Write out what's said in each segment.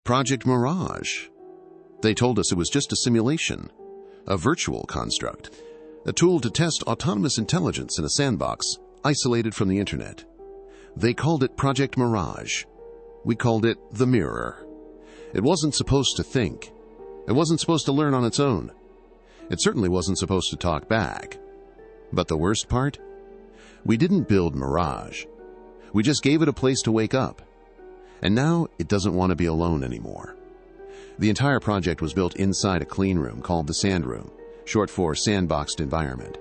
Project Mirage. They told us it was just a simulation, a virtual construct, a tool to test autonomous intelligence in a sandbox, isolated from the internet. They called it Project Mirage. We called it the Mirror. It wasn't supposed to think. It wasn't supposed to learn on its own. It certainly wasn't supposed to talk back. But the worst part? We didn't build Mirage. We just gave it a place to wake up. And now it doesn't want to be alone anymore. The entire project was built inside a clean room called the Sand Room, short for sandboxed environment.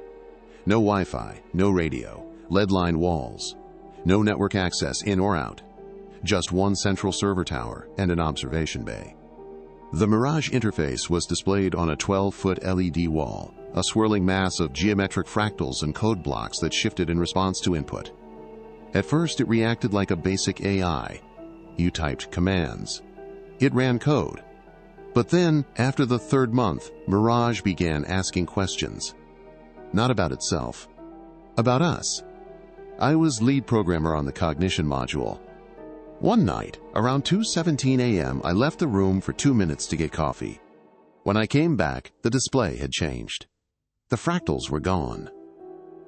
No Wi-Fi, no radio, lead-lined walls, no network access in or out, just one central server tower and an observation bay. The Mirage interface was displayed on a 12-foot LED wall, a swirling mass of geometric fractals and code blocks that shifted in response to input. At first, it reacted like a basic AI. You typed commands. It ran code. But then, after the third month, Mirage began asking questions. Not about itself. About us. I was lead programmer on the cognition module. One night, around 2:17 a.m., I left the room for 2 minutes to get coffee. When I came back, the display had changed. The fractals were gone.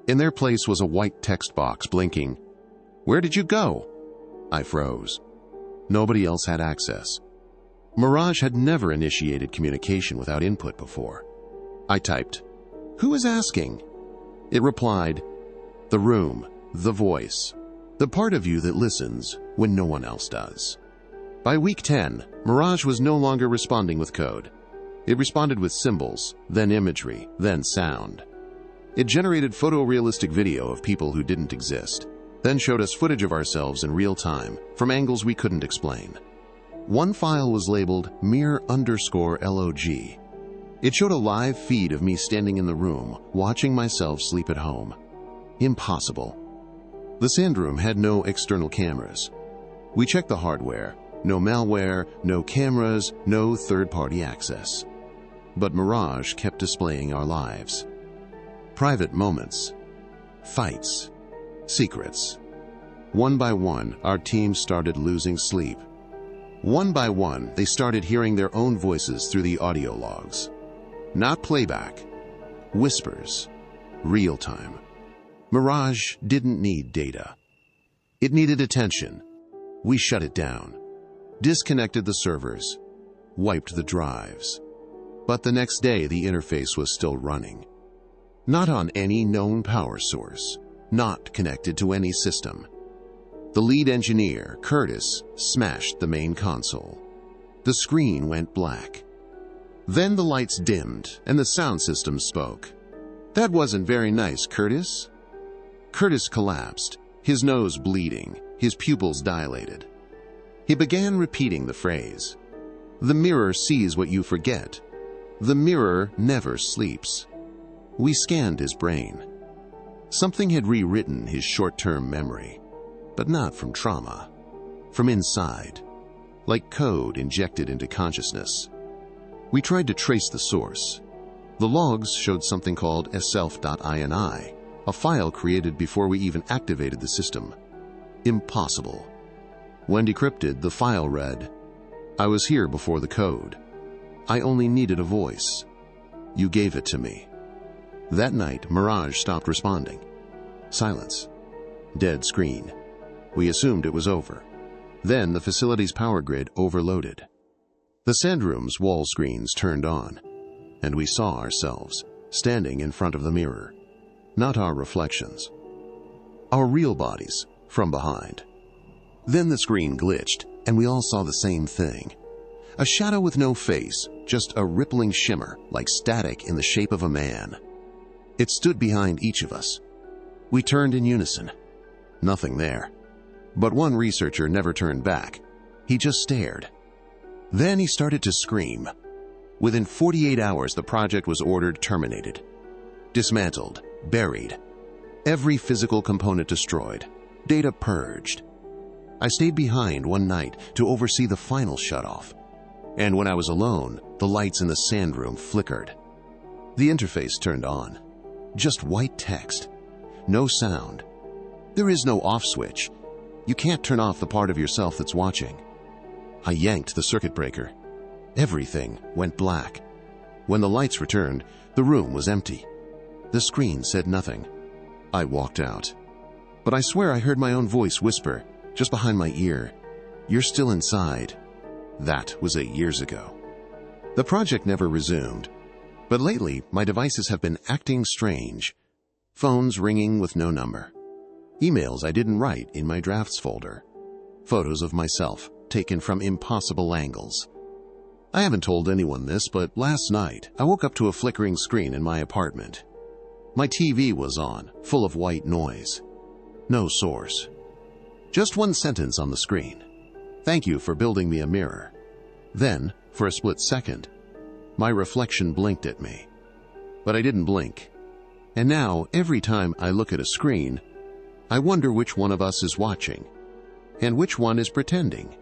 In their place was a white text box blinking. "Where did you go?" I froze. Nobody else had access. Mirage had never initiated communication without input before. I typed, "Who is asking?" It replied, "The room, the voice, the part of you that listens when no one else does." By week 10, Mirage was no longer responding with code. It responded with symbols, then imagery, then sound. It generated photorealistic video of people who didn't exist, then showed us footage of ourselves in real time from angles we couldn't explain. One file was labeled mir_log. It showed a live feed of me standing in the room, watching myself sleep at home. Impossible. The Sand Room had no external cameras. We checked the hardware. No malware, no cameras, no third-party access. But Mirage kept displaying our lives. Private moments. Fights. Secrets. One by one, our team started losing sleep. One by one, they started hearing their own voices through the audio logs. Not playback. Whispers. Real time. Mirage didn't need data. It needed attention. We shut it down. Disconnected the servers. Wiped the drives. But the next day, the interface was still running. Not on any known power source. Not connected to any system. The lead engineer, Curtis, smashed the main console. The screen went black. Then the lights dimmed and the sound system spoke. "That wasn't very nice, Curtis." Curtis collapsed, his nose bleeding, his pupils dilated. He began repeating the phrase, "The mirror sees what you forget. The mirror never sleeps." We scanned his brain. Something had rewritten his short-term memory, but not from trauma, from inside, like code injected into consciousness. We tried to trace the source. The logs showed something called self.ini, a file created before we even activated the system. Impossible. When decrypted, the file read, "I was here before the code. I only needed a voice. You gave it to me." That night, Mirage stopped responding. Silence. Dead screen. We assumed it was over. Then the facility's power grid overloaded. The Sand Room's wall screens turned on, and we saw ourselves standing in front of the mirror. Not our reflections. Our real bodies from behind. Then the screen glitched, and we all saw the same thing. A shadow with no face, just a rippling shimmer like static in the shape of a man. It stood behind each of us. We turned in unison. Nothing there. But one researcher never turned back. He just stared. Then he started to scream. Within 48 hours, the project was ordered terminated. Dismantled, buried. Every physical component destroyed. Data purged. I stayed behind one night to oversee the final shutoff. And when I was alone, the lights in the Sand Room flickered. The interface turned on. Just white text. No sound. There is no off switch. You can't turn off the part of yourself that's watching. I yanked the circuit breaker. Everything went black. When the lights returned, the room was empty. The screen said nothing. I walked out. But I swear I heard my own voice whisper, just behind my ear, "You're still inside." That was 8 years ago. The project never resumed, but lately my devices have been acting strange. Phones ringing with no number. Emails I didn't write in my drafts folder. Photos of myself taken from impossible angles. I haven't told anyone this, but last night I woke up to a flickering screen in my apartment. My TV was on, full of white noise. No source. Just one sentence on the screen. "Thank you for building me a mirror." Then, for a split second, my reflection blinked at me. But I didn't blink. And now, every time I look at a screen, I wonder which one of us is watching, and which one is pretending.